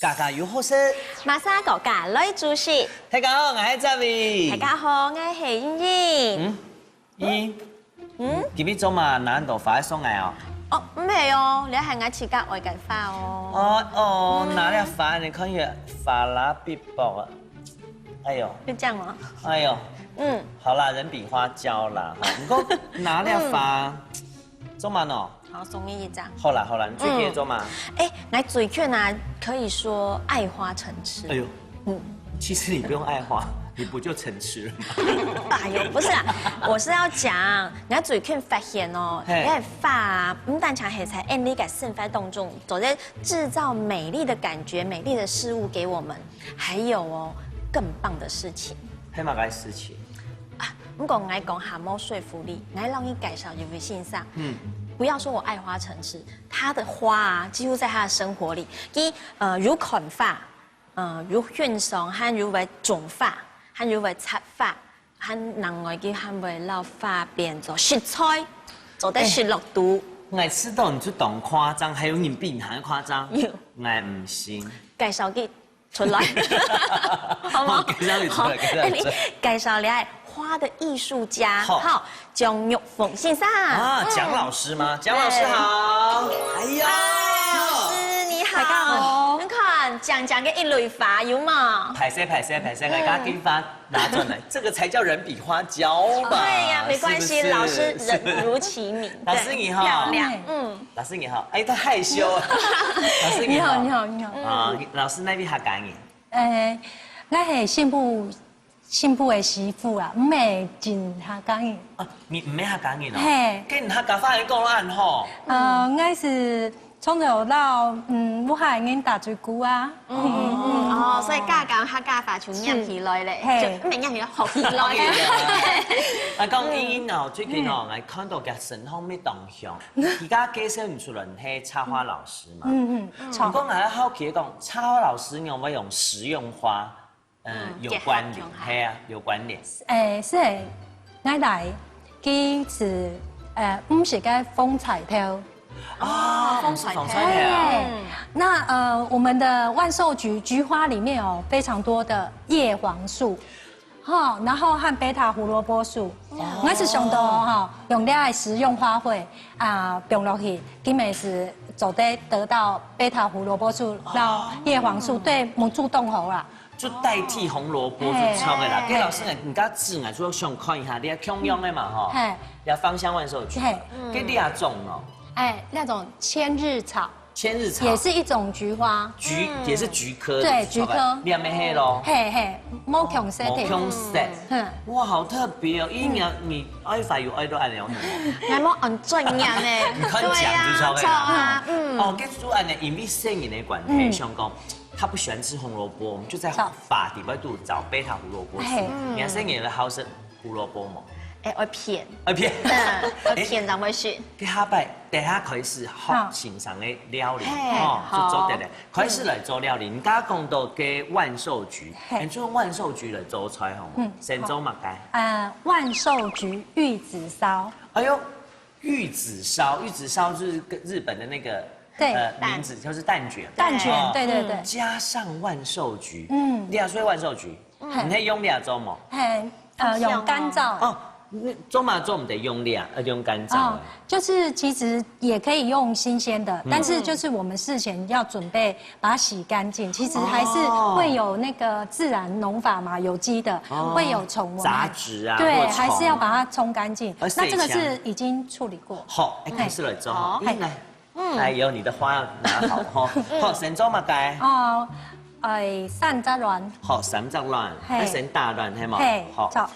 家家有好食，马莎国家来主持。大家好，我係扎味。大家好，我係英英。今日做嘛難度快送嚟哦。哦，唔係哦，你係我自家愛嘅花哦。哪裡花？你看嘢法拉必博啊！哎呦，就這樣哦。哎呦，好啦，人比花嬌啦。不過哪裡花？做嘛喏？好，送你一張。好啦，你最近做嘛？哎，我嘴勸啊，可以說愛花成痴。哎呦，其實你不用愛花。你不就成痴了嗎？哎呦，不是啊，我是要講，我最近發現哦，你係花唔單淨係在按呢個盛發動中，都在製造美麗的感覺、美麗的事物給我們，還有哦更棒的事情。係乜嘢事情？啊，不過我講下冇說服力，我讓你介紹一微信上。不要說我愛花成痴，他的花啊，幾乎在他的生活裡，如捆髮，如絢鬆和如為種髮。還有為插花，還另外嘅還為老花變做雪菜，做得雪落肚。我知道你就懂誇張，還有人比你還誇張。有，我唔信。介紹佢出來，好冇？介紹你出來，介紹你係花的藝術家，好，蔣玉鳳先生。啊，蔣老師嗎？蔣老師好。哎呀，老師你好。大家好。你看蔣嘅一蕊花有嘛？拍攝，我家給花拿出來，這個才叫人比花嬌吧？對呀，沒關係，老師人如其名。老師你好。漂亮。老師你好。哎，他害羞。老師你好。你好。啊，老師那邊客家人？我係新婦的媳婦啊，唔係真客家人。啊，你唔係客家人哦？嘿。跟客家話你講暗吼。我是從頭到武漢人大嘴姑啊。所以家教客家話就念起來咧，就唔係念起來，學起來。啊，講英英哦，最近哦，我看到嘅神通咩動向，而家介紹唔出來係插花老師嘛。不過我喺好奇講，插花老師有冇用食用花？有關聯，係啊，有關聯。是係，我來佢是唔是個風彩條。風彩條。那我們的萬壽菊花裡面有非常多的葉黃素，然後和貝塔胡蘿蔔素，我是想到用啲係食用花卉放落去，基本是就得到貝塔胡蘿蔔素，到葉黃素對母豬動喉啦。就代替紅蘿蔔就抄嘅啦。跟老師你家字我主要想看一下，你係共用的嘛吼？要芳香萬壽菊。跟你也種哦。那種千日草。千日草也是一種菊花，也是菊科，對，菊科，你還沒黑咯？冇強色的，冇強色，哇，好特別哦！你愛發有愛到按了呢？我冇按專業呢，你看講就錯啊，跟住按呢，因為攝影的關係，想講他不喜歡吃紅蘿蔔，我們就在法底外度找貝塔胡蘿蔔素。你看攝影的好食胡蘿蔔嗎？我騙，我騙怎麼說？佢下擺第下開始學欣賞的料理，就做得嚟，開始來做料理。你剛剛講到嘅萬壽菊，你做萬壽菊來做菜好嗎？先做乜嘅？萬壽菊玉子燒。哎呦，玉子燒就是日本的那個名字，就是蛋卷。蛋卷，對。加上萬壽菊，你要說萬壽菊，你可以用兩種嗎？用乾燥。做嘛做唔得用料，用乾燥。就是其實也可以用新鮮的，但是就是我們事前要準備把它洗乾淨。其實還是會有那個自然農法嘛，有機的，會有蟲雜質啊，對，還是要把它沖乾淨。那這個是已經處理過。好，開始來做好。來，有你的花要拿好哈。好，先做乜嘅？三隻卵。好，三隻卵，先打卵係嘛？好。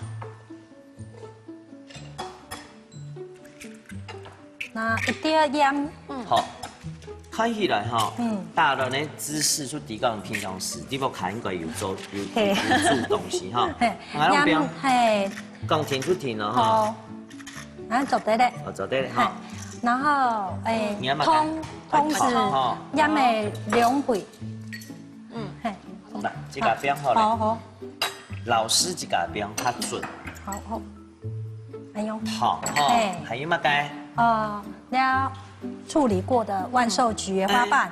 那一點鹽，好，看起來哈，大的呢姿勢就比較平常時，你不看應該有做東西哈。鹽係講停就停咯哈。好，做得咧。做得咧哈。然後通是鹽的2倍。來，這個邊好咧。好。老師這個邊較準。好。還有。好，還有乜嘅？要處理過的萬壽菊花瓣，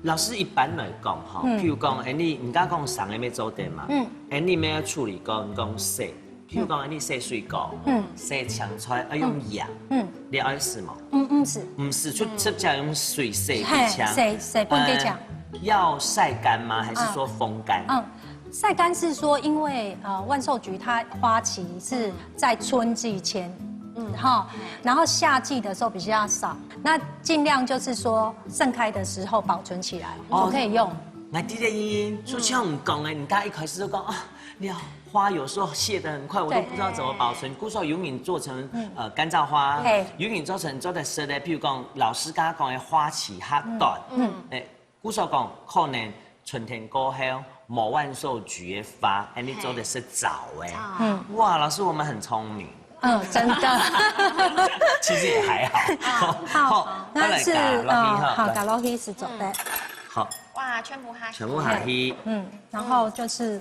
老师一般来讲哈，譬如讲，你刚讲上个要做点嘛，你们要处理讲洗，譬如讲你洗水果，洗香菜要用盐，你爱洗吗？唔是，就这样用水洗一枪，洗半地枪。要晒干吗？还是说风干？晒干是说，因为万寿菊它花期是在春季前。然后夏季的时候比较少，那尽量就是说盛开的时候保存起来，就可以用。那第一音，就像我们讲的，你大家一开始就讲啊，花有时候谢得很快，我都不知道怎么保存。古时候有人做成干燥花，有人做的色的，譬如讲老师刚刚讲的花期较短，古时候讲可能春天过后无万寿菊的花，你做的是早哎，哇，老师我们很聪明。真的，其实也还好。好，那是好，嘎罗希是走的。好，哇，全部下去。全部下去。然后就是，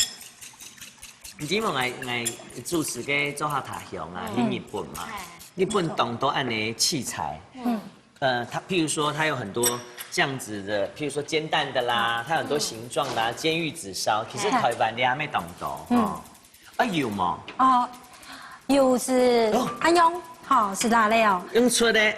你今晚来主持给做下塔乡啊，去日本嘛，日本懂都按的器材。它譬如说它有很多这样子的，譬如说煎蛋的啦，它有很多形状啦，煎玉子烧，其实台湾你还没懂到。有吗？有是安用，是哪料？用出的。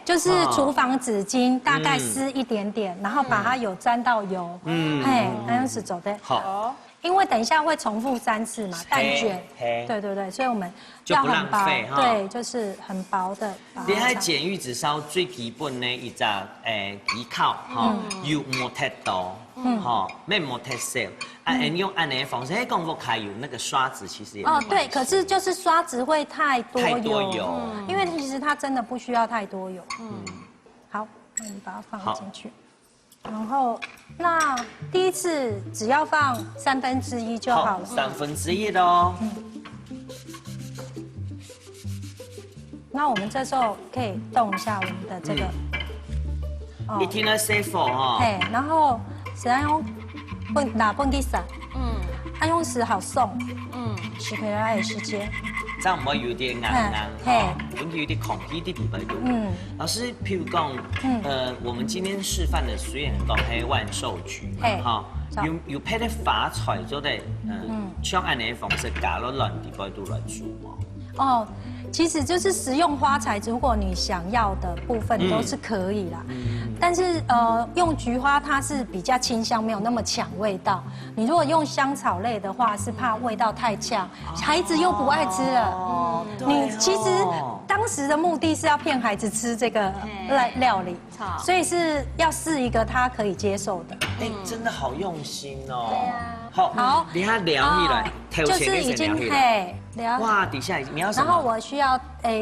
就是厨房纸巾，大概撕一点点，然后把它有沾到油。安用是走的。好。因为等一下会重复3次嘛，蛋卷。对，所以我们要很薄，对，就是很薄的。你喺煎玉子烧最基本呢，一只皮烤，油抹太多，没抹太少。用按的方式，讲我还有那个刷子，其实也对，可是就是刷子会太多油，因为其实它真的不需要太多油。好，那你把它放进去，然后那第一次只要放1/3就好了1/3的哦。那我们这时候可以动一下我们的这个，你听了 say for 哈，然后是要用笨给散，按用时好送，是可以来时间，这样唔会有点硬，问题有点空气的地方有。老师，譬如讲，我们今天示范的虽然讲系万寿菊，有配的发财做的，像按的方式加了乱地方都来做嘛。其实就是食用花材，如果你想要的部分都是可以啦。但是用菊花它是比较清香，没有那么抢味道。你如果用香草类的话，是怕味道太呛，孩子又不爱吃了。你其实当时的目的是要骗孩子吃这个料理，所以是要试一个他可以接受的。真的好用心哦。好，你看聊起来，就是已经聊。哇，底下你要什么？然后我需要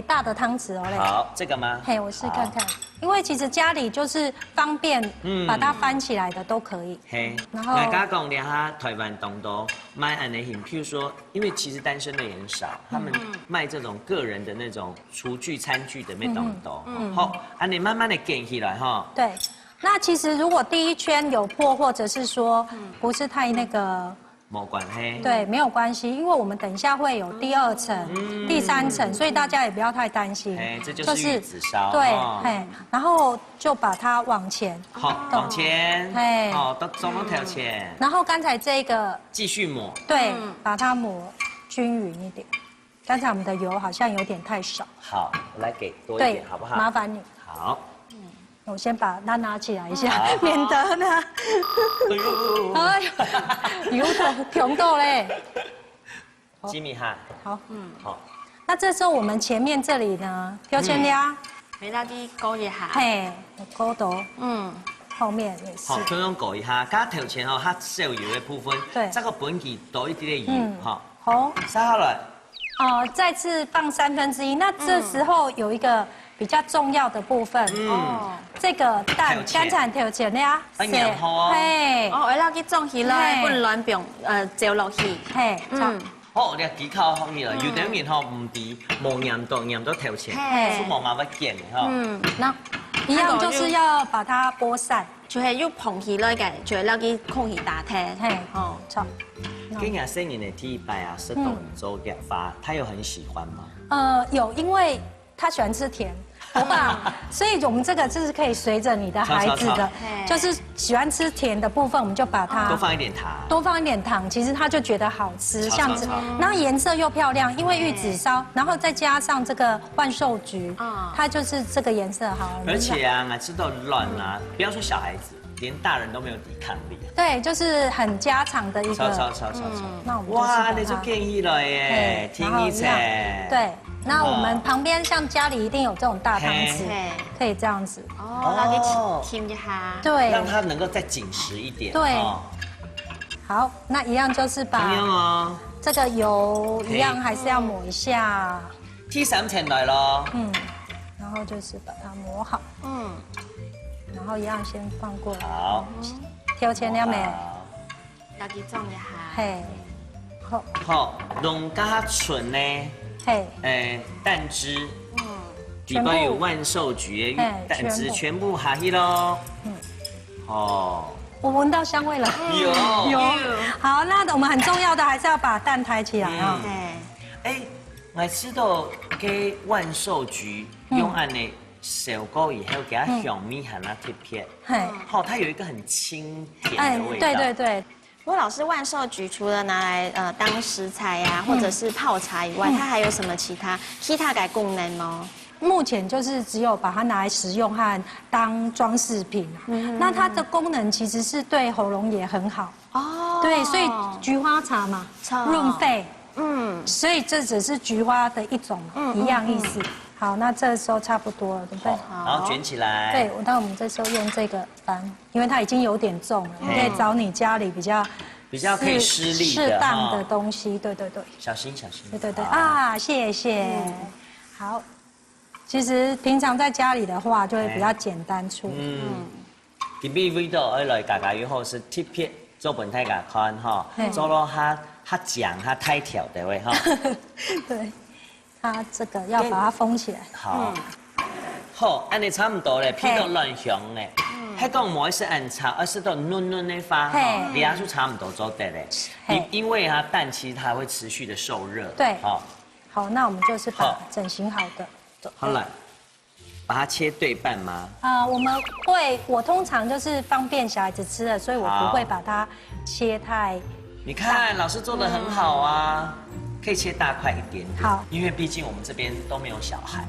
大的汤匙哦。好，这个吗？我试看看，因为其实家里就是方便把它翻起来的都可以。然后大家讲聊下台湾东多卖安的品，譬如说，因为其实单身的也很少，他们卖这种个人的那种厨具餐具的没东多。好，你慢慢的建起来哈。对。那其实如果第一圈有破，或者是说不是太那个，没关系。对，没有关系，因为我们等一下会有第2层、第3层，所以大家也不要太担心。这就是玉子烧。对，然后就把它往前。好，往前。都总都调前。然后刚才这个继续抹。对，把它抹均匀一点。刚才我们的油好像有点太少。好，我来给多一点，好不好？麻烦你。好。我先把它拿起来一下，免得呢。哎呦，油头甜到嘞。吉米哈。好，好。那这时候我们前面这里呢，挑前俩，给大家勾一下。勾到。后面也是。好，就用勾一下，加头前它少油的部分，对，这个本体多一点的油，好。撒好了。再次放1/3，那这时候有一个比较重要的部分，这个蛋刚才调前的啊，为了去装起来，不乱变焦落去，你技巧好去了，有点面唔低，冇盐到调前，是冇麻烦见的那一样就是要把它拨散，就是要蓬起来嘅，就了去空气打开，错。跟亚生年的第一拜啊，是懂周点发，他有很喜欢吗？有，因为他喜欢吃甜，好不好？所以我们这个就是可以随着你的孩子的，就是喜欢吃甜的部分，我们就把它多放一点糖，多放一点糖，其实他就觉得好吃，像这，然后颜色又漂亮，因为玉子烧，然后再加上这个万寿菊，它就是这个颜色好。而且啊，吃到软啊，不要说小孩子，连大人都没有抵抗力。对，就是很家常的一个。超。那我们哇，你就建议了耶，听一次。对，那我们旁边像家里一定有这种大汤匙，可以这样子。让你听一下。对，让它能够再紧实一点。对。好，那一样就是把这个油一样还是要抹一下。T3前来咯。然后就是把它抹好。然后一样先放过来。好。挑前了没？要去种一下。嘿。好，弄加纯呢。嘿。蛋汁。里边有万寿菊的蛋汁，全部下去咯。我闻到香味了。有。好，那我们很重要的还是要把蛋抬起来啊。我知道给万寿菊用按呢烧过以后，给它香米和它贴片。它有一个很清甜的味道。对。不过老师，万寿菊除了拿来当食材呀，或者是泡茶以外，它还有什么其他改功能呢？目前就是只有把它拿来食用和当装饰品。那它的功能其实是对喉咙也很好。对，所以菊花茶嘛，润肺。所以这只是菊花的一种，一样意思。好，那这时候差不多了，对不对？然后卷起来。对，那我们这时候用这个翻，因为它已经有点重了，你可以找你家里比较可以施力的适当的东西。对。小心。对啊，谢谢。好，其实平常在家里的话，就会比较简单处理。特别味道而来加以后是贴片做本太加看哈，做了它酱它太条的位哈。对。它这个要把它封起来。好，安尼差不多嘞，偏到乱香嘞。还讲某一些按茶，而是到嫩嫩的发，离牙就差不多做得嘞。因为它蛋其实它会持续的受热。对。好，那我们就是把整形好的。好来，把它切对半吗？我通常就是方便小孩子吃的，所以我不会把它切太。你看，老师做的很好啊。可以切大块一点点，好，因为毕竟我们这边都没有小孩。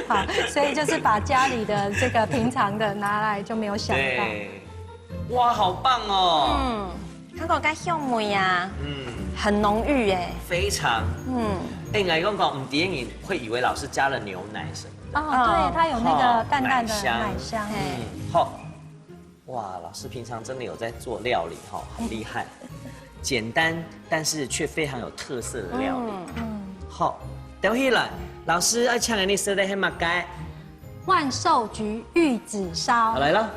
好，所以就是把家里的这个平常的拿来就没有想到。对，哇，好棒哦！它个香味啊，很浓郁哎，非常。我讲唔点你会以为老师加了牛奶什么的。对，它有那个淡淡的奶香。好，哇，老师平常真的有在做料理哈，很厉害。简单，但是却非常有特色的料理。好，等会来，老师要请你说的什么该？万寿菊玉子烧。好来了。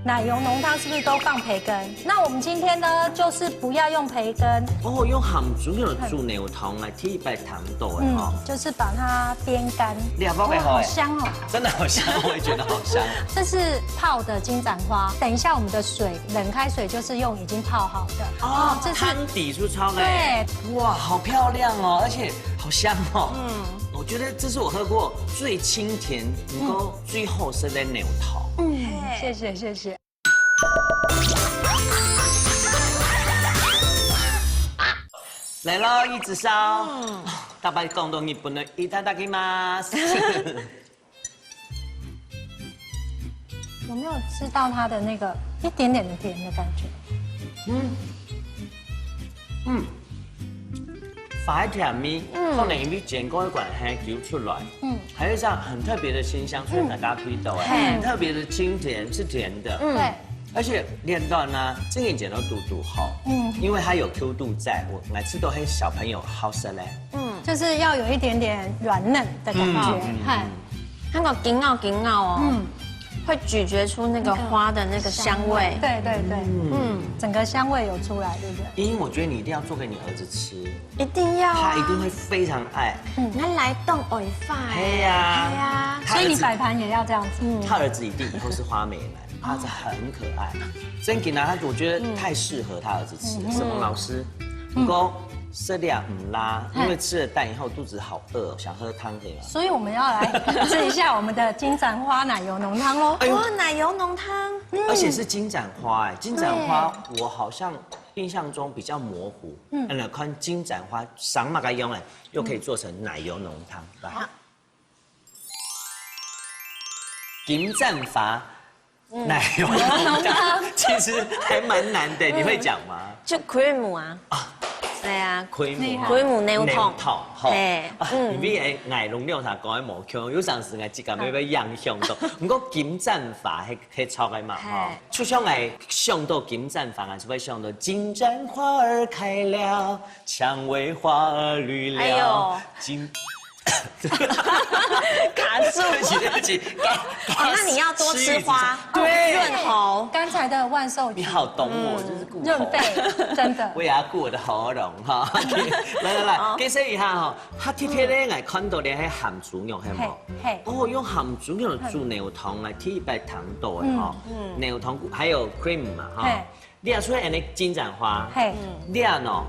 奶油浓汤是不是都放培根？那我们今天呢，就是不要用培根。用含煮的煮牛汤来替代糖豆就是把它煸干。好香哦！真的好香，我也觉得好香。这是泡的金盏花，等一下我们的水冷开水就是用已经泡好的。这是汤底出超嘞。对，哇，好漂亮哦，而且好香哦。我觉得这是我喝过最清甜、能够最厚实的牛汤。谢谢。来喽，玉子烧。大家共同日本的いただきます。有没有吃到它的那个一点点的甜的感觉？发甜味，可能因为煎过一罐黑酒出来，还有这样很特别的辛香，所以大家可以到很特别的清甜，是甜的。对。而且练到呢，这个一点都嘟好，因为它有 Q 度在，我每次都很小朋友好吃嘞，就是要有一点点软嫩的感觉，嗨，那个紧咬哦，会咀嚼出那个花的那个香味，对，整个香味有出来，对不对？因为我觉得你一定要做给你儿子吃，一定要他一定会非常爱。那来动尾发，哎呀，所以你摆盘也要这样子。他儿子一定以后是花美男，他儿子很可爱。真给他，我觉得太适合他儿子吃了。什么老师？不过色量唔拉，因为吃了蛋以后肚子好饿，想喝汤可以吗？所以我们要来试一下我们的金盏花奶油浓汤喽。哇，奶油浓汤，而且是金盏花哎，金盏花我好像印象中比较模糊。那看金盏花上马该用哎，又可以做成奶油浓汤。来，金盏花奶油浓汤，其实还蛮难的，你会讲吗？就 cream 啊。对啊，cream 牛湯，好，因為藝龍料茶講喺無腔，有陣時藝節咁要影響到，不過金盞花係錯嘅嘛，吼，就像藝想到金盞花，係會想到金盞花兒開了，薔薇花兒綠了，金。卡住，对不起，那你要多吃花，对，润喉。刚才的万寿菊，你好懂我，就是顾润肺，真的。我也要顾我的喉咙哈。来，介绍一下哈，它贴贴咧，我看到咧係鹹豬肉係冇？哦，用鹹豬肉煮牛湯來貼一白糖豆嘅哈，牛湯還有 cream 嘛哈。你出來那金盞花，你喏。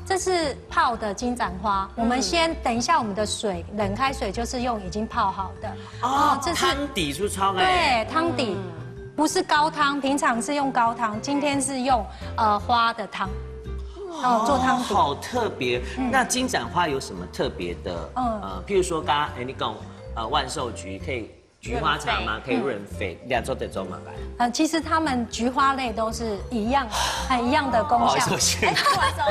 这是泡的金盏花。我们先等一下，我们的水冷开水就是用已经泡好的。这是汤底出超对，汤底不是高汤，平常是用高汤，今天是用花的汤。做汤底。好特别。那金盏花有什么特别的？譬如说刚刚你讲万寿菊可以。菊花茶吗？可以润肺，两周得周嘛来。其实它们菊花类都是一样，一样的功效。不好意思，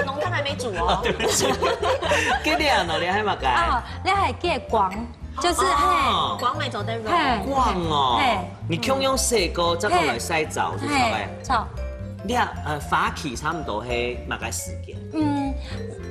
浓汤还没煮哦。对不起。给你啊，你还嘛该？你还给广，就是广美走的软。广哦。你可以用细锅再过来洗澡，是啥个？炒。你啊，发起差不多是嘛个时间？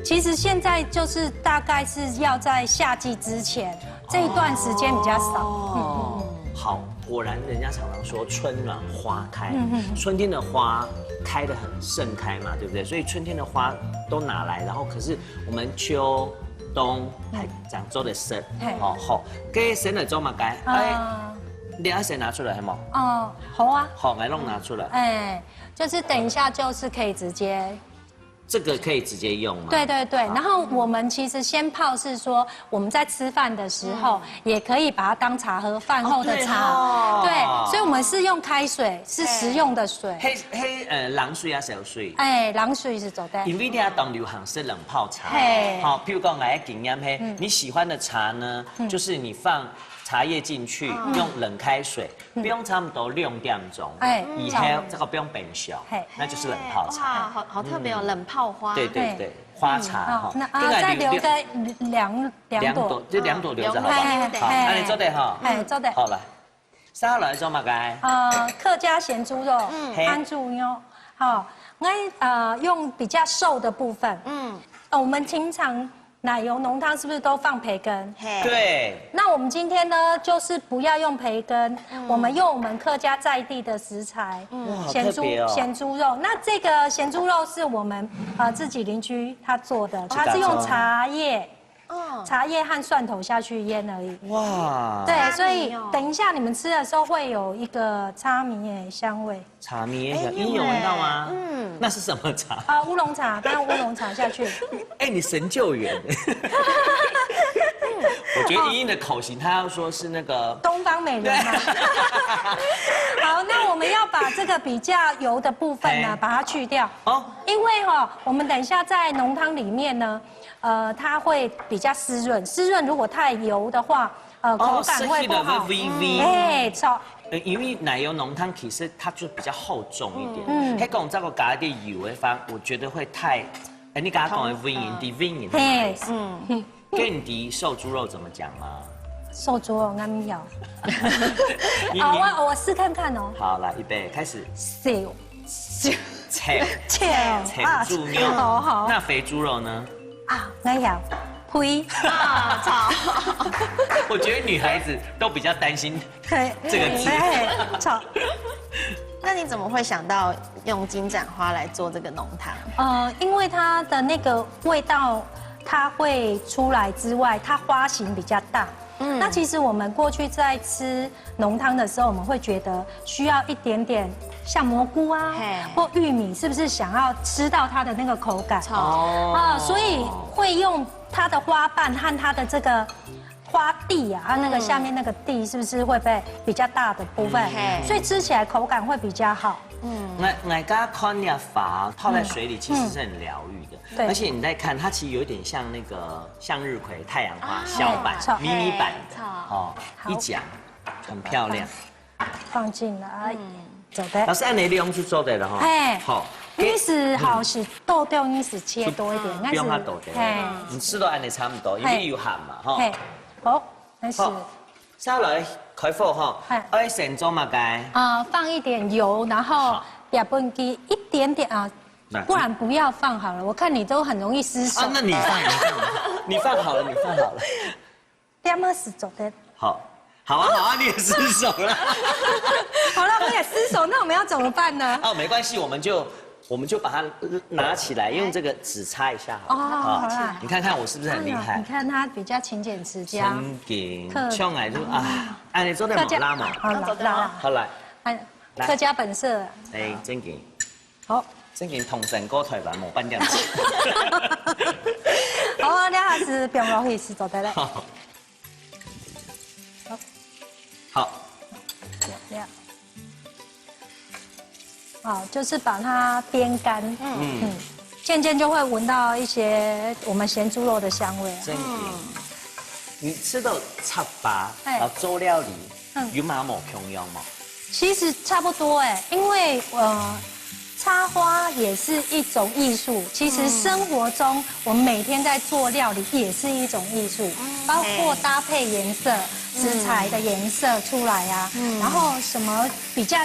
其实现在就是大概是要在夏季之前。这一段时间比较少。好，果然人家常常说春暖花开，春天的花开得很盛开嘛，对不对？所以春天的花都拿来，然后可是我们秋冬还讲做的生，好，给生了做嘛该，你要先拿出来，好冇？好啊。好，来弄拿出来。就是等一下就是可以直接。这个可以直接用吗？对。然后我们其实先泡是说我们在吃饭的时候也可以把它当茶喝，饭后的茶。对，所以我们是用开水，是食用的水。冷水啊，小水。冷水是走的。因为你要当流行是冷泡茶。好，譬如讲来经验你喜欢的茶呢，就是你放茶叶进去，用冷开水，不用差不多6点钟，以后这个不用冰箱，那就是冷泡茶。哇，好特别哦，冷泡花。对，花茶哈。再留个两朵，就2朵留着好不好？好，那你做的哈。做的。好来，3号来做嘛该？客家咸猪肉，安住妞。好，我用比较瘦的部分。我们平常。奶油浓汤是不是都放培根？对。那我们今天呢，就是不要用培根，我们用我们客家在地的食材，咸猪肉。那这个咸猪肉是我们自己邻居他做的，他是用茶叶和蒜头下去腌而已。哇！对，所以等一下你们吃的时候会有一个茶米的香味。茶米的香，你有闻到吗？那是什么茶？乌龙茶，当乌龙茶下去。你神救援！我觉得依依的口型，他要说是那个东方美人嘛。好，那我们要把这个比较油的部分呢，把它去掉。因为我们等一下在浓汤里面呢，它会比较湿润。湿润如果太油的话，口感会不好。错。因为奶油浓汤其实它就比较厚重一点。还讲这个加一点油的方，我觉得会太。你刚刚讲的 vein， 跟你瘦猪肉怎么讲吗？受足哦，俺要。你我试看看哦。好，来预备开始。手切切猪肉，好。那肥猪肉呢？啊，俺要呸。炒。我觉得女孩子都比较担心这个字。炒。那你怎么会想到用金盏花来做这个浓汤？因为它的那个味道，它会出来之外，它花型比较大。那其实我们过去在吃浓汤的时候，我们会觉得需要一点点像蘑菇啊，或玉米，是不是想要吃到它的那个口感？所以会用它的花瓣和它的这个花蒂啊，它那个下面那个蒂是不是会被比较大的部分？所以吃起来口感会比较好。我刚看呀法泡在水里其实是很疗愈的，对，而且你再看它其实有点像那个向日葵、太阳花小版、迷你版的哦，一讲很漂亮，放进来，走的。老师按你利用去做的了哈，好，意思好是豆豆，意思切多一点，不用它豆的，你吃到按你差不多，因为有咸嘛哈。好，开始。烧来开火哈，爱先做嘛该？放一点油，然后也不给一点点啊，不然不要放好了。我看你都很容易失手。那你放好了，你放好了。点么是做的？好啊，你也失手了。好了，我也失手，那我们要怎么办呢？没关系，我们就把它拿起来，用这个纸擦一下好了。好啦，你看看我是不是很厉害？你看他比较勤俭持家。真劲，上来就按你做的冇拉嘛。好来，客家本色。真劲。好，真劲同神歌台版冇颁奖。好，两下子变容易是做的嘞。好。好，就是把它煸干，渐渐就会闻到一些我们咸猪肉的香味。真的，你吃到插拔，然后做料理，有麻冇重要吗？其实差不多因为插花也是一种艺术。其实生活中我们每天在做料理也是一种艺术，包括搭配颜色、食材的颜色出来啊，然后什么比较。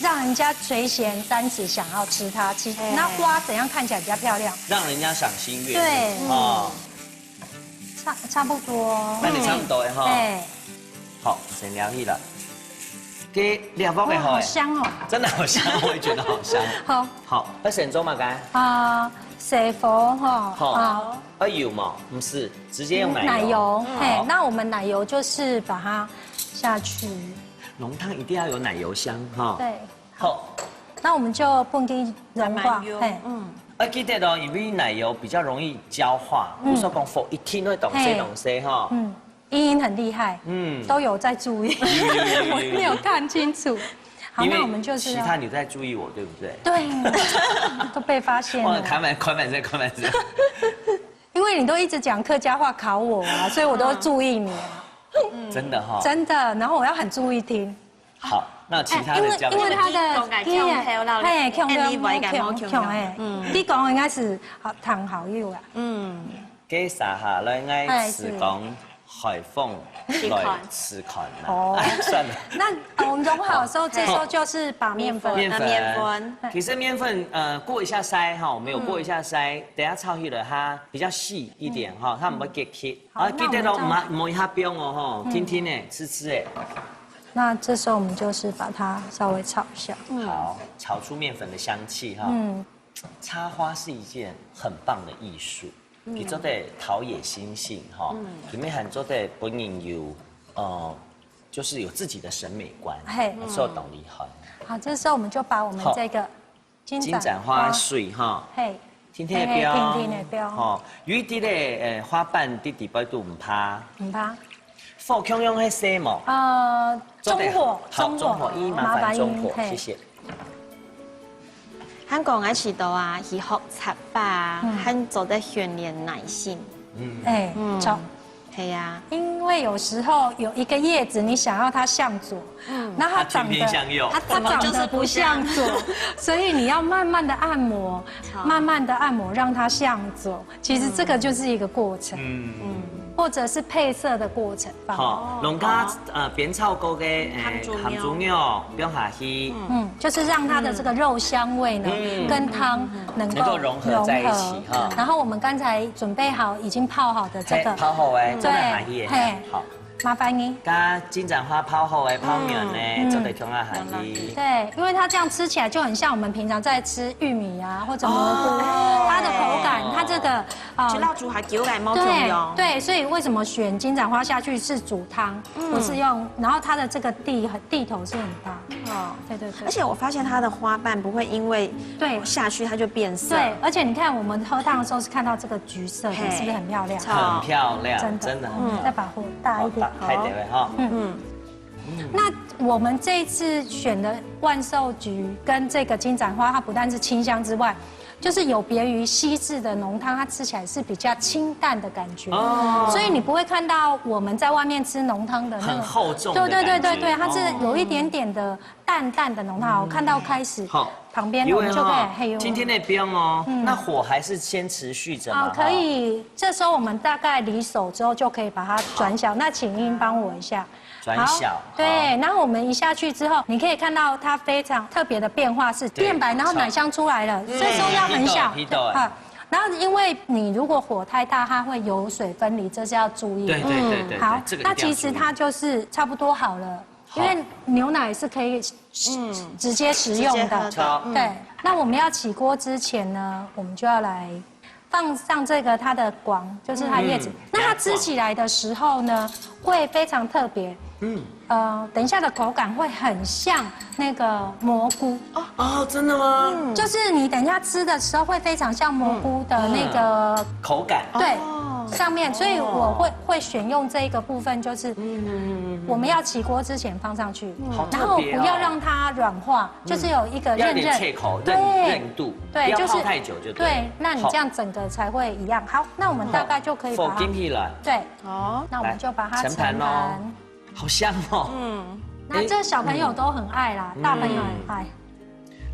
让人家垂涎三尺，想要吃它。其实那花怎样看起来比较漂亮？让人家赏心悦目。对，差不多。那你差不多哈。好，先聊起了。给两包给好。好香哦！真的好香，我也觉得好香。好，要先做嘛该？水佛哈。油嘛？不是，直接用奶油。奶油，那我们奶油就是把它下去。浓汤一定要有奶油香哈。对。好。那我们就不给融化。记得哦，因为奶油比较容易焦化，不说讲放一天会懂西哈。茵茵很厉害，都有在注意。我没有看清楚。好，那我们就是。其他你在注意我，对不对？对。都被发现了。开满声。因为你都一直讲客家话考我啊，所以我都注意你啊。真的哈，真的，然后我要很注意听。好，那其他的教因为他的你讲应该是谈好友啊。给撒下来，爱是讲海凤来吃款啦。算了。那我们融好的时候，这时候就是把面粉。其实面粉过一下筛哈，我们有过一下筛，等下炒起来它比较细一点哈，它不会结起。记得咯，摸一下冰哦哈，听的，吃的。那这时候我们就是把它稍微炒一下。好，炒出面粉的香气哈。插花是一件很棒的艺术。你做的陶冶心性哈，里面很多的本人有就是有自己的审美观，受懂厉害。好，这时候我们就把我们这个金盏花水哈，天天的标，哈，有一啲咧花瓣啲地包都唔怕，火强用喺些冇，中火，中火，麻烦中火，谢谢。香港喺市度啊，是學插花，很做得訓練耐性。錯，係啊。因為有時候有一個葉子，你想要它向左，那它長得它長得不向左，所以你要慢慢的按摩，慢慢的按摩，讓它向左。其實這個就是一個過程。或者是配色的过程放。好，弄加煸炒过嘅鹹豬肉放下去，就是让它的这个肉香味呢跟汤能够融合在一起哈。然后我们刚才准备好已经泡好的这个，泡好诶，做下去嘿，好。麻烦你。加金盏花泡好的泡面呢，做得放下去。对，因为它这样吃起来就很像我们平常在吃玉米啊或者蘑菇，它的口感，它这个去烙煮还口感冇重要。对，所以为什么选金盏花下去是煮汤，不是用？然后它的这个地头是很大。哦，对。而且我发现它的花瓣不会因为下去它就变色。对，而且你看我们喝汤的时候是看到这个橘色的，是不是很漂亮？很漂亮，真的。再把火大一点。太对了哈。那我们这一次选的万寿菊跟这个金盏花，它不但是清香之外，就是有别于西式的浓汤，它吃起来是比较清淡的感觉。哦。所以你不会看到我们在外面吃浓汤的那种很厚重的感觉。对，它是有一点点的淡淡的浓汤。我看到开始旁边我们就可以黑油。今天那边哦，那火还是先持续着吗？可以。这时候我们大概离手之后就可以把它转小。那请英帮我一下。转小。对，然后我们一下去之后，你可以看到它非常特别的变化是变白，然后奶香出来了。这时候要很小。然后因为你如果火太大，它会油水分离，这是要注意。对。好，那其实它就是差不多好了。因为牛奶是可以直接食用的。对。那我们要起锅之前呢，我们就要来放上这个它的广，就是它叶子。那它吃起来的时候呢，会非常特别。等一下的口感会很像那个蘑菇。哦，真的吗？就是你等一下吃的时候会非常像蘑菇的那个口感。对。上面，所以我会选用这一个部分，就是我们要起锅之前放上去，然后不要让它软化，就是有一个韧切口韧度，对，就是泡太久就对。那你这样整个才会一样。好，那我们大概就可以把它对，好，那我们就把它盛盘哦，好香哦。那这小朋友都很爱啦，大朋友很爱。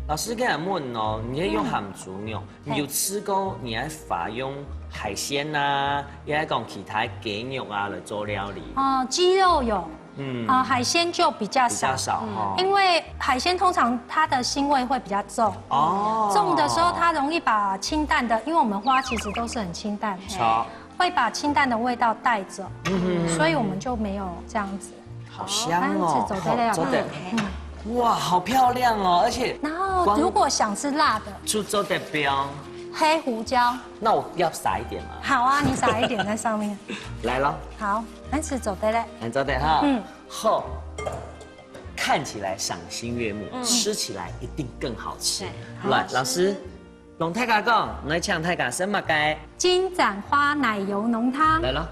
老师跟你问哦，你要用鹹豬肉，你有吃过你还法用海鲜呐，也还讲其他雞肉啊来做料理？鸡肉有，海鲜就比较少哦，因为海鲜通常它的腥味会比较重哦，重的时候它容易把清淡的，因为我们花其实都是很清淡，会把清淡的味道带走，所以我们就没有这样子。好香哦，走的。哇，好漂亮哦，而且然后如果想吃辣的，出走的标黑胡椒，那我要撒一点吗？好啊，你撒一点在上面。来了，好，来吃走的嘞，来走的哈，后看起来赏心悦目，吃起来一定更好吃。来，老师，龙太家讲，来抢太家什么该？金盏花奶油浓汤来了。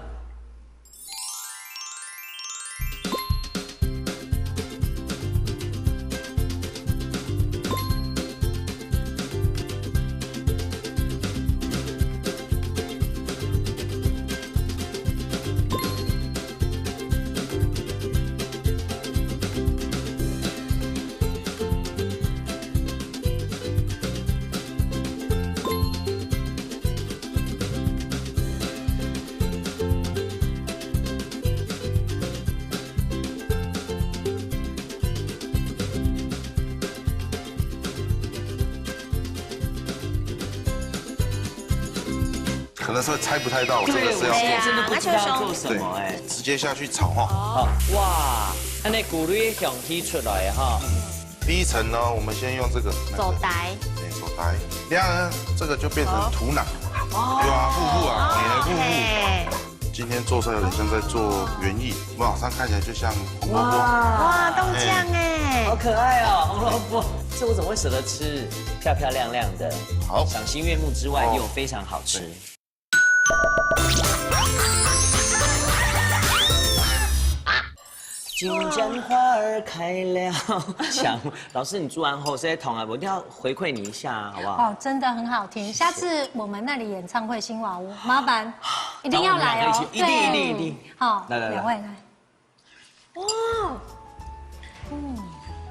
可能是会猜不太到，这个是要真的不知道做什么哎，直接下去炒哈。好哇，那那骨绿香气出来哈。第一层呢，我们先用这个手带，对手带，这样呢，这个就变成土壤，对啊，糊啊，黏糊糊。今天做出来有点像在做园艺，网上看起来就像红萝卜。哇，豆浆哎，好可爱哦，红萝卜。这我怎么会舍得吃？漂漂亮亮的，好，赏心悦目之外又非常好吃。金针花儿开了，想老师你做完后这些痛啊，我一定要回馈你一下，好不好？哦，真的很好听。下次我们那里演唱会新瓦屋，麻烦一定要来哦，一定。好，来，两位来。哇，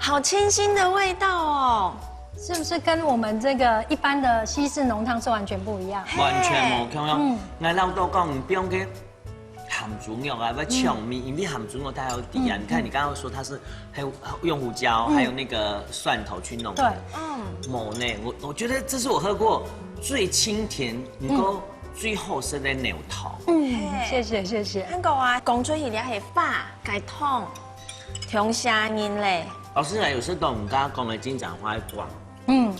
好清新的味道哦。是不是跟我们这个一般的西式浓汤是完全不一样？完全无同样。俺老豆讲，唔不用去咸猪肉啊，要抢米，因为咸猪肉它有底啊。你看你刚刚说它是还有用胡椒，还有那个蒜头去弄的。某呢，我觉得这是我喝过最清甜，能够最好吃的牛头。谢谢。香港啊，讲出去了係花解痛，同聲音咧。老师呢，有时候我们刚刚讲的金盏花瓜，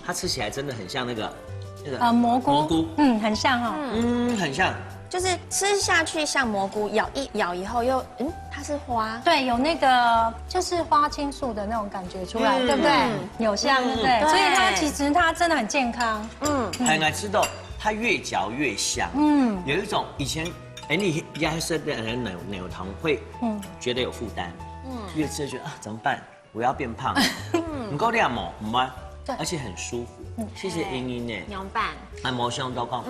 它吃起来真的很像那个蘑菇，很像哈，很像。就是吃下去像蘑菇，咬以后又它是花。对，有那个就是花青素的那种感觉出来，对不对？有像，对不对？所以它其实它真的很健康。很爱吃到它越嚼越香。有一种以前你压生的人牛糖会觉得有负担，越吃就觉得啊怎么办？我要变胖。不够亮嘛，吗？而且很舒服。谢谢英英呢。凉拌。按摩兄都讲，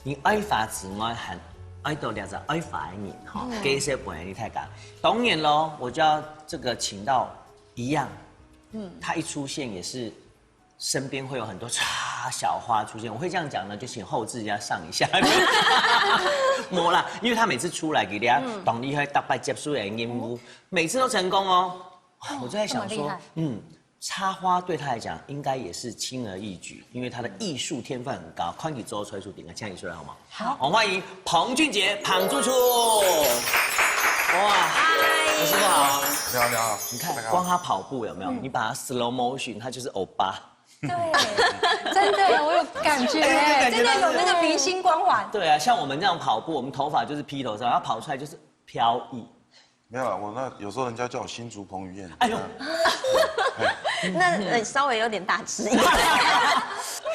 你爱发之外还爱到了解爱发的人哈，给一些本来你太讲。当然喽，我就要这个请到一样，他一出现也是身边会有很多小花出现。我会这样讲呢，就请后置要上一下，摸啦，因为他每次出来给大家当厉害大败结束的任务，每次都成功哦。我就在想说，插花对他来讲应该也是轻而易举，因为他的艺术天分很高。宽体周吹出顶个这样出来好吗？好，我们欢迎彭俊杰、庞朱楚。哇，老师好。你好。你看，光他跑步有没有？你把他 slow motion，他就是欧巴。对，真的我有感觉，真的有那个明星光环。对啊，像我们这样跑步，我们头发就是披头上，他跑出来就是飘逸。没有啦，我那有时候人家叫我新竹彭于晏。哎呦，那稍微有点大只一点。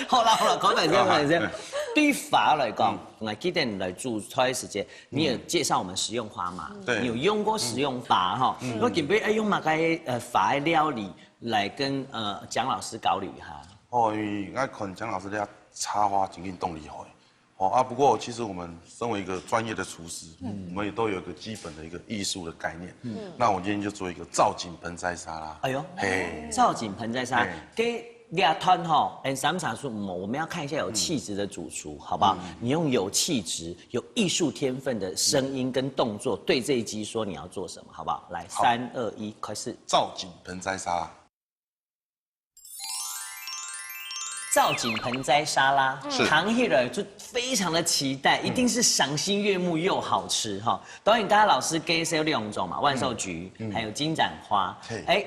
好啦，講嚟先。對於法來講，我記得你來做菜時間，你有介紹我們食用花嘛？對。你有用過食用法哈？我準備用乜嘅法的料理來跟蔣老師交流一下。因為我看蔣老師咧插花真緊動力好。不過其實我們身為一個專業的廚師，我們也都有一個基本的一個藝術的概念。那我今天就做一個造景盆栽沙拉。哎呦，造景盆栽沙拉給兩攤哈，3茶樹我們要看一下有氣質的主廚，好不好？你用有氣質、有藝術天分的聲音跟動作，對這一集說你要做什麼，好不好？來，3、2、1，開始。造景盆栽沙拉。造景盆栽沙拉，唐希尔就非常的期待，一定是赏心悦目又好吃哈。导演刚刚老师介绍2種嘛，萬壽菊，還有金盞花。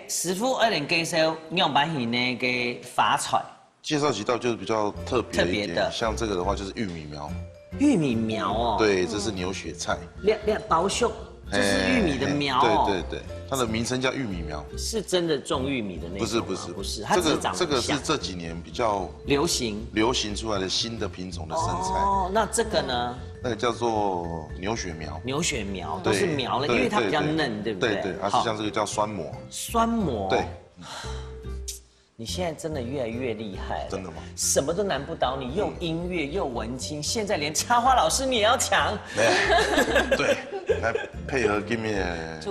師傅介紹兩版係那個發菜。介紹幾道就是比較特別的，像這個的話就是玉米苗。玉米苗哦。對，這是牛血菜。薄秀。就是玉米的苗哦，对，它的名称叫玉米苗，是真的种玉米的那种吗？不是，它只是长得像。这个是这几年比较流行出来的新的品种的生菜。哦，那这个呢？那个叫做牛血苗。牛血苗都是苗了，因为它比较嫩，对不对？对，而且像这个叫酸蘑。酸蘑。对。你现在真的越来越厉害了，真的吗？什么都难不倒你，又音乐又文青，现在连插花老师你也要抢。对，来配合今面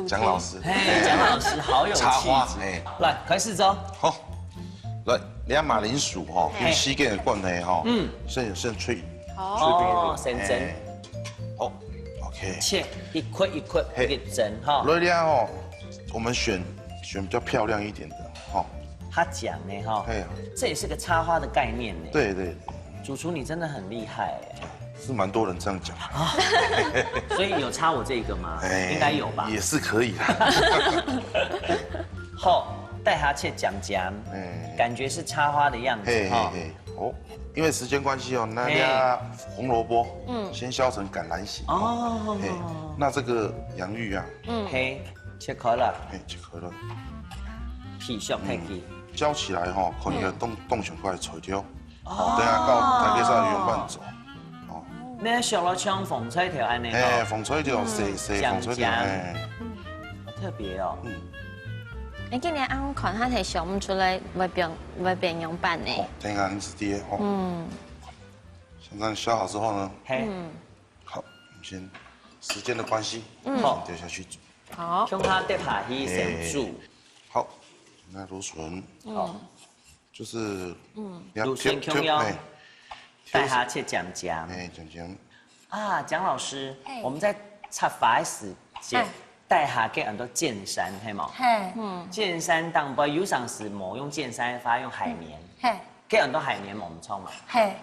蒋老师。蒋老师好有气质。来，开始走。好，来两马铃薯哈，用膝盖的灌内哈，先吹哦，先蒸。好 ，OK。切一块一块给蒸哈。来了哦，我们选比较漂亮一点的哈。他讲呢哈，这也是个插花的概念呢。对，主厨你真的很厉害哎，是蛮多人这样讲啊。所以有插我这个吗？应该有吧。也是可以的。好，带他去讲，感觉是插花的样子哈。哦，因为时间关系哦，那家红萝卜先削成橄榄形哦。那这个洋芋啊，切开了，切开了，皮削太低。浇起来吼，可能个冻上过来炒掉，等下到台阶上用慢走。哦，那削了像凤菜条安尼哦。凤菜条细凤菜条，好特别哦。你今年按看他才想不出来会变样板呢。等下你是爹哦。现在削好之后呢，好，我们先时间的关系，好，丢下去煮。好，用它跌下去先煮。好。那芦笋，就是芦笋 Q 腰，带它切姜。姜。啊，蒋老师，我们在插花的时节，带下给很多剑山，嘿嘛，嘿，剑山当不有上是冇用剑山花，用海绵，嘿，给很多海绵猛冲嘛。嘿，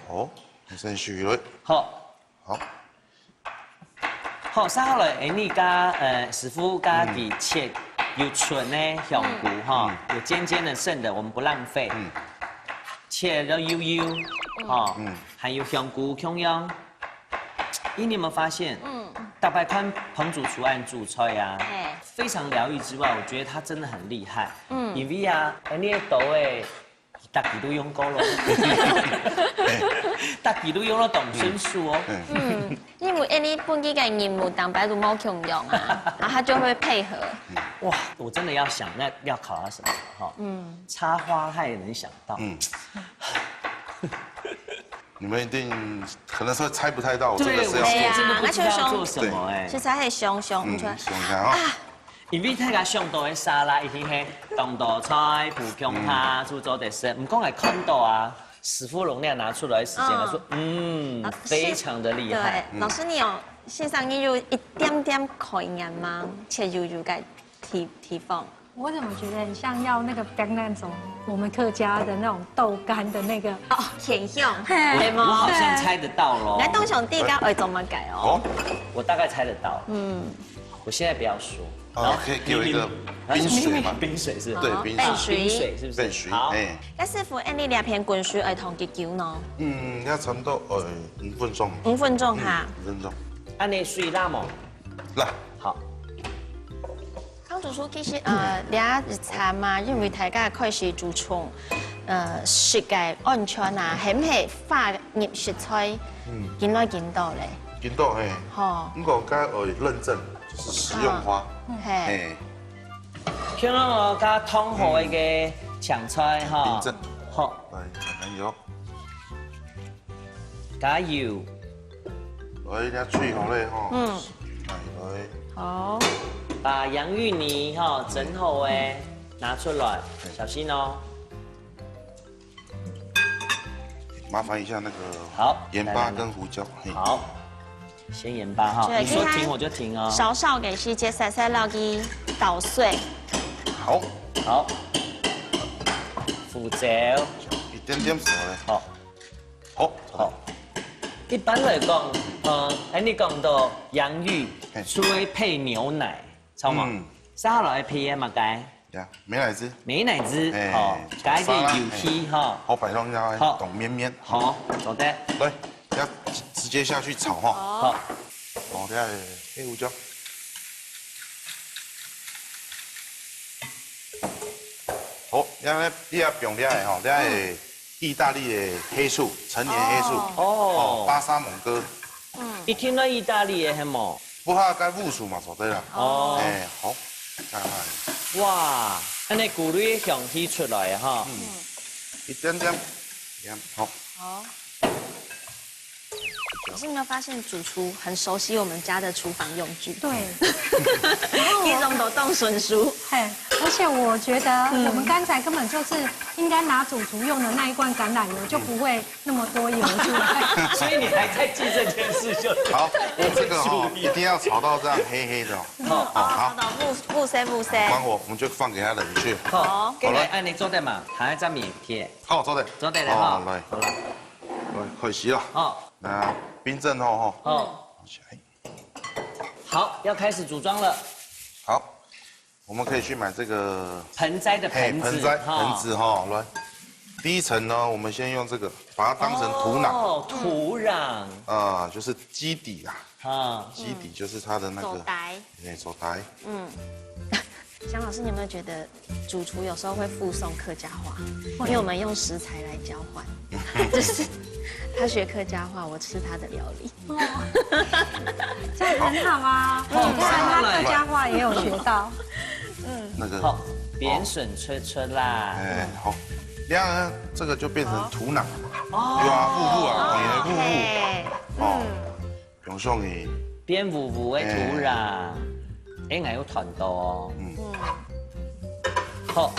好，先续落。好，好，好，稍後來，你加師傅加啲切有純的香菇哈，有尖尖的剩的，我們不浪費。切了悠悠，哈，還有香菇芎樣。咦，你有沒有發現？大白寬彭主廚按煮菜呀，非常療癒之外，我覺得他真的很厲害。因為啊，你的豆誒，大家都用過咯，大家都用了董孫樹哦。因為你本地嘅任務當白都冇芎藥啊，然後他就會配合。哇，我真的要想那要考他什麼哈？插花他也能想到。你们一定可能是猜不太到，我真的是要对啊真的不知道要做什麼哎。其實係想唔出來。想一下啊，因為睇下上到嘅沙拉已經係當道菜、蒲芎蝦、煮咗啲食，唔講係看到啊，師傅容量拿出來的時間來說，非常的厲害。對，老師你有欣賞你有一點點概念嗎？切油油嘅提放。我怎么觉得很像要那个那种我们客家的那种豆干的那个哦，甜香，我好像猜得到咯。來東上地家會怎麼改哦？我大概猜得到。我現在不要說。可以給我一個冰水嗎？冰水是？對，冰水。冰水是不是？冰水。好。那師傅，你兩片滾水係同幾久呢？要差不多5分鐘。 5分鐘哈。5分鐘。按你水辣冇？辣。好。康主廚其實你日餐嘛，因為大家開始注重食嘅安全啊，係唔係花葉食材見來見到咧？見到嘿。好。不過該認證就是食用花。係。看到我加湯好嘅香菜哈。認證。好。來油。加油。來一啲脆好咧吼。來。好。把洋芋泥哈整好哎拿出來，小心哦。麻煩一下那個好鹽巴跟胡椒。好，先鹽巴哈，你說停我就停哦。少少嘅時節細細落去搗碎。好。好。胡椒。一點點熟咧。好。好。好。一般來講，你講到洋芋，除非配牛奶，錯嗎？沙拉配嘢嘛該？呀，美乃滋。美乃滋，哦，加一點油氣哈。好，擺上下，凍綿綿。好，做得。來，要直接下去炒哈。好。好，啲係黑胡椒。好，你要用啲係吼，啲係意大利的黑醋，陳年黑醋。哦。巴沙蒙哥。一聽到意大利嘅係冇？不過該烏醋嘛，做對啦。哦。好。哇，安尼古綠香氣出來啊哈。一點點，好。好。可是你有沒有發現主廚很熟悉我們家的廚房用具？对，一種都動順書。嘿，而且我覺得我們剛才根本就是應該拿主廚用的那一罐橄欖油，就不會那麼多油出來。所以你還在記這件事就好，這個哈一定要炒到這樣黑黑的哦。好，不塞。關火，我們就放給它冷卻。好，好來，按你做得嘛，還要再麵片。好，做得。做得了哈。來，好了。可以洗了。好。那冰鎮後哈。好。好，要開始組裝了。好，我們可以去買這個盆栽的盆子。盆子哈，來。第一層呢，我們先用這個，把它當成土壤。哦，土壤。就是基底啦。基底就是它的那個。手台。對，手台。江老師，你有沒有覺得主廚有時候會附送客家話？因為我們用食材來交換，就是他學客家話，我吃他的料理。這樣很好啊，你看他客家話也有學到。那個。好，扁筍吹啦。好，然後呢，這個就變成土壤。哦。霧霧。用上去。變霧霧的土壤。哎，還有團豆哦。好，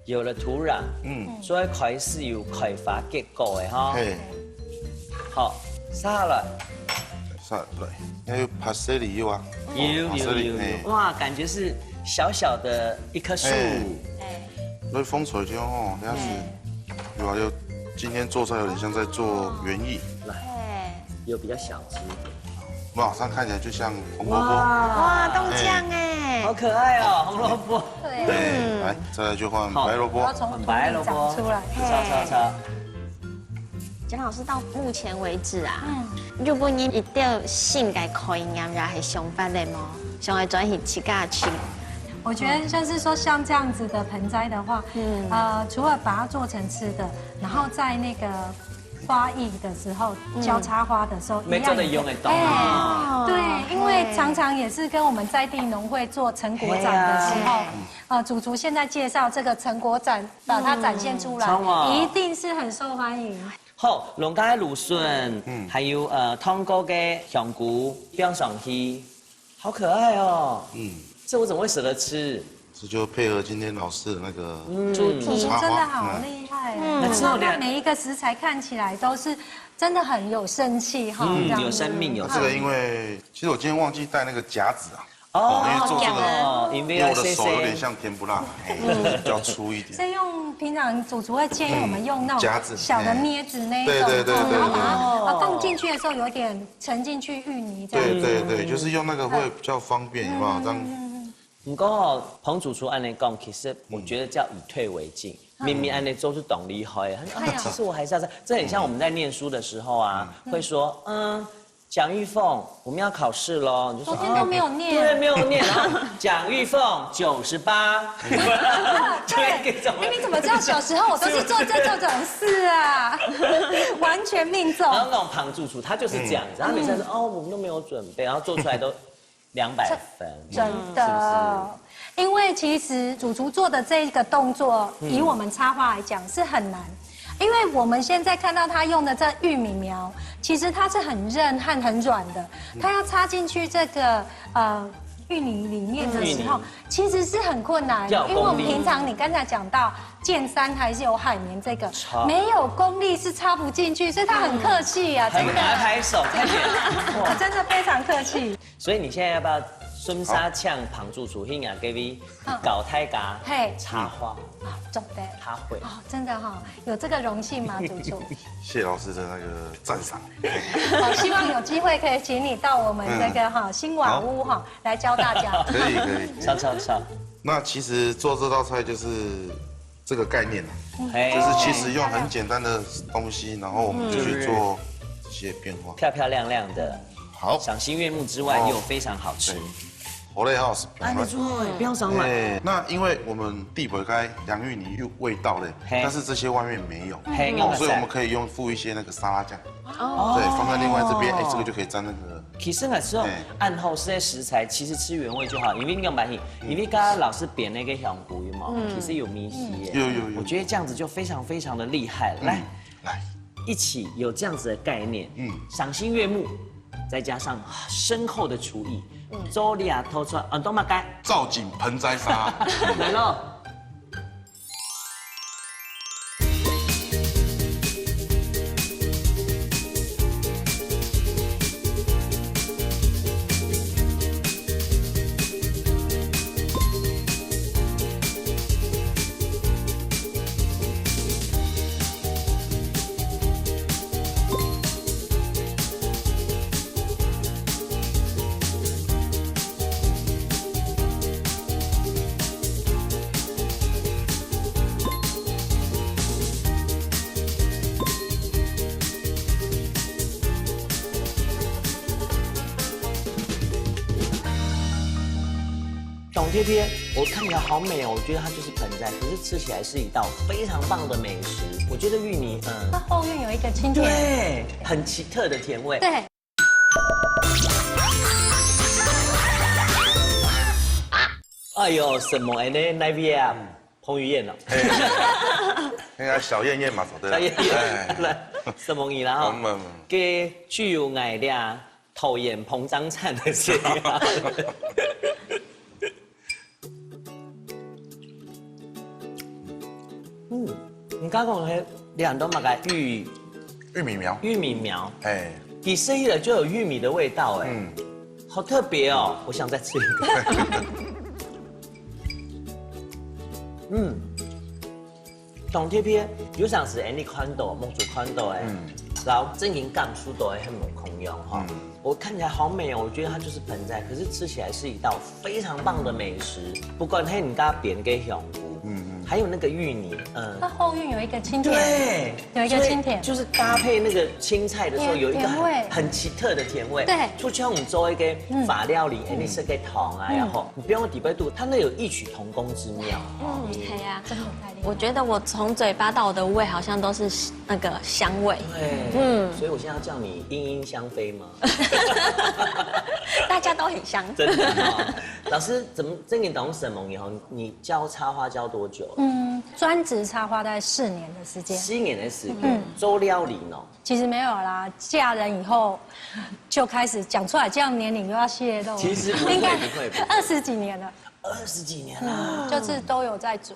有了土壤，所以開始有開花結果的哈。好，沙律。对，还有帕塞里有啊，有，哇，感觉是小小的一棵树。所以风水就哦，那样子，有啊，有今天做出来有点像在做园艺，有比较小只一点。马上看起来就像红萝卜。哇，冻酱哎，好可爱哦，红萝卜。对，来，再来就换白萝卜。要从白萝卜出来。炒。简老师到目前为止啊，如果你一定性格可以啱也係想法的麼？想來轉去自家去。我觉得就是说，像这样子的盆栽的话，除了把它做成吃的，然后在那个花艺的时候浇插花的时候，没做的用的懂。对，因为常常也是跟我们在地农会做成果展的时候，主厨现在介绍这个成果展，把它展现出来，一定是很受欢迎。好，龙虾芦笋，还有汤锅的香菇放上去，好可爱哦。这我怎么会舍得吃？这就配合今天老师的那个主厨真的好厉害，每一个食材看起来都是真的很有生气哈，有生命有。这个因为其实我今天忘记带那个夹子啊。因为做这个，因为我的手有点像甜不辣，比较粗一点。所以用平常主厨会建议我们用那种夹子小的镊子那一种，然后把它放进去的时候有一点沉进去芋泥这样。对，就是用那个会比较方便，有没有？这样。不过彭主厨按你讲，其实我觉得叫以退为进。明明按你做是懂厉害，其实我还是要在。这很像我们在念书的时候啊，会说蒋玉凤，我们要考试喽。你就说昨天都没有念，对，没有念。然后蒋玉凤98，对，你怎么知道小时候我都是做这种事啊？完全命中。然后那种庞主厨他就是这样子，他每次说我们都没有准备，然后做出来都200分，真的。因为其实主厨做的这个动作，以我们插花来讲是很难。因为我们现在看到他用的这玉米苗，其实它是很韧和很软的，它要插进去这个芋泥里面的时候，其实是很困难。因为我们平常你刚才讲到剑山还是有海绵这个，没有功力是插不进去，所以他很客气啊，真的。拍手，快点！我真的非常客气。所以你现在要不要孙沙呛旁主厨兴雅给你搞太嘎插花？总的，他会真的哈，有这个荣幸吗，主厨？谢老师的那个赞赏。好，希望有机会可以请你到我们这个新瓦屋来教大家。可以，超。那其实做这道菜就是这个概念就是其实用很简单的东西，然后我们就去做这些变化，漂漂亮亮的，好，赏心悦目之外又非常好吃。好嘞哈，没错，不要伤了。那因为我们地北开洋芋泥有味道嘞，但是这些外面没有，所以我们可以附一些那个沙拉酱，对，放在另外这边，这个就可以沾那个。其实那时候暗后这些食材，其实吃原味就好，因为你讲白话，因为刚刚老师煸那个香菇有嘛，其实有米稀耶，有，我觉得这样子就非常非常的厉害了。来，一起有这样子的概念，赏心悦目，再加上深厚的厨艺。周丽亚偷出来，都嘛该造景盆栽沙来喽。董贴贴，我看起来好美哦，我觉得它就是盆栽，可是吃起来是一道非常棒的美食。我觉得芋泥，它后面有一个清甜，对，很奇特的甜味。对。哎呦，什么呢？那边啊，彭于晏哦。应该小燕燕嘛，对。小燕燕，来，什么意啦？给具有爱的讨厌膨胀产的这样。你刚刚讲迄两都嘛个玉米苗，玉米苗，底色一了就有玉米的味道，哎，好特别哦！我想再吃一个。同貼片有像是 any 寬度、蒙住寬度哎，然後正經感受都會很冇空用哈。我看起來好美哦，我覺得它就是盆栽，可是吃起來是一道非常棒的美食。不管係你家邊嘅香菇，還有那個芋泥，它後韻有一個清甜，對，有一個清甜，就是搭配那個青菜的時候有一個甜味很奇特的甜味。對，出去我們做一個法料理，你是個糖啊，然後你不用底杯度，它那有異曲同工之妙。对呀，真的太厉害。我觉得我从嘴巴到我的胃好像都是那个香味。对，所以我现在要叫你茵茵香妃吗？大家都很香。真的哦。老师怎么这你懂什么以后，你教插花教多久了？专职插花大概4年的时间。7年的时间，做料理呢？其实没有啦，嫁人以后就开始讲出来，这样年龄又要泄露。其实不会20几年了。20几年啦，就是都有在做。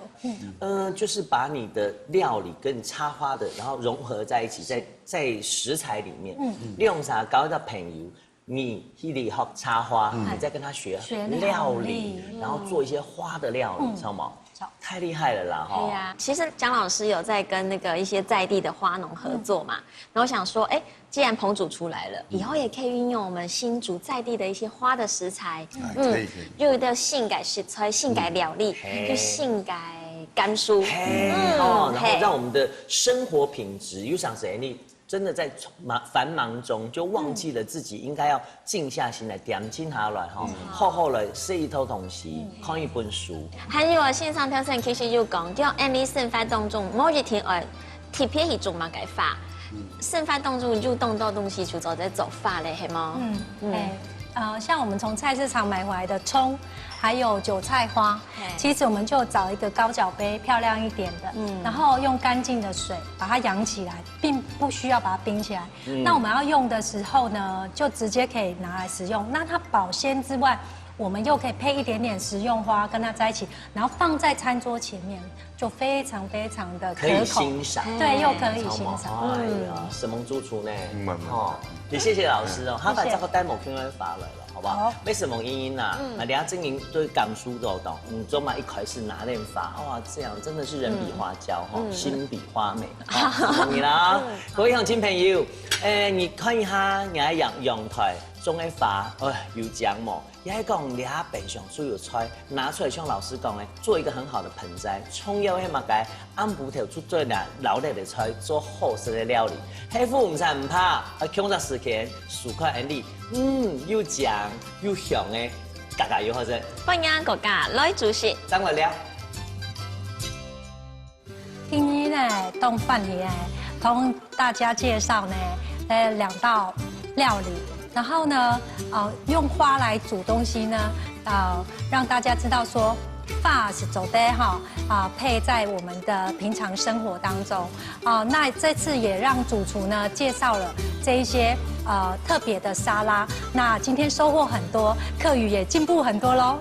就是把你的料理跟插花的，然后融合在一起，在食材里面，利用啥搞到朋友。你里học插花，你再跟他学料理，然后做一些花的料理，知道吗？太厉害了啦！对呀，其实蒋老师有在跟那个一些在地的花农合作嘛，然后想说，哎，既然棚主出来了，以后也可以运用我们新竹在地的一些花的食材，又的性感食材、性感料理，就性感甘酥，然后让我们的生活品质又像是你。真的在繁忙中就忘记了自己应该要静下心来点睛下來哈，好好來食一套東西，看一本書。還有線上挑戰其實要講，叫 Andy 盛發當中，每一天貼片係做乜嘅法？盛發當中就動到東西就走在走法嘞，係嗎？像我们从菜市场买回来的葱，还有韭菜花，其实我们就找一个高脚杯，漂亮一点的，然后用干净的水把它养起来，并不需要把它冰起来。那我们要用的时候呢，就直接可以拿来食用。那它保鲜之外，我们又可以配一点点食用花跟它在一起，然后放在餐桌前面，就非常非常的可以欣赏，对，又可以欣赏。哎呀，什么主厨呢？哦，也谢谢老师哦，他把这个呆毛片发来了，好不好？为什么茵茵呐？等下经营对感书都懂，你就嘛一开始拿练法，哇，这样真的是人比花娇哈，心比花美。好，你啦，各位乡亲朋友，你看一下你的阳台种的花，有浆嘛？也係講你下背上所有菜拿出來，像老師講咧，做一個很好的盆栽，蔥油係乜嘅？按布條做最難老力的菜，做好食的料理，黑夫唔使唔怕，控制時間，10塊人力，又醬又香嘅，嘎嘎又好食。歡迎國家來主席，張來了。今天呢，动饭里呢，同大家介紹呢，2道料理。然後呢，用花來煮東西呢，讓大家知道說，法是走的哈，配在我們的平常生活當中。那這次也讓主廚呢介紹了這一些特別的沙拉。那今天收穫很多，客語也進步很多嘍。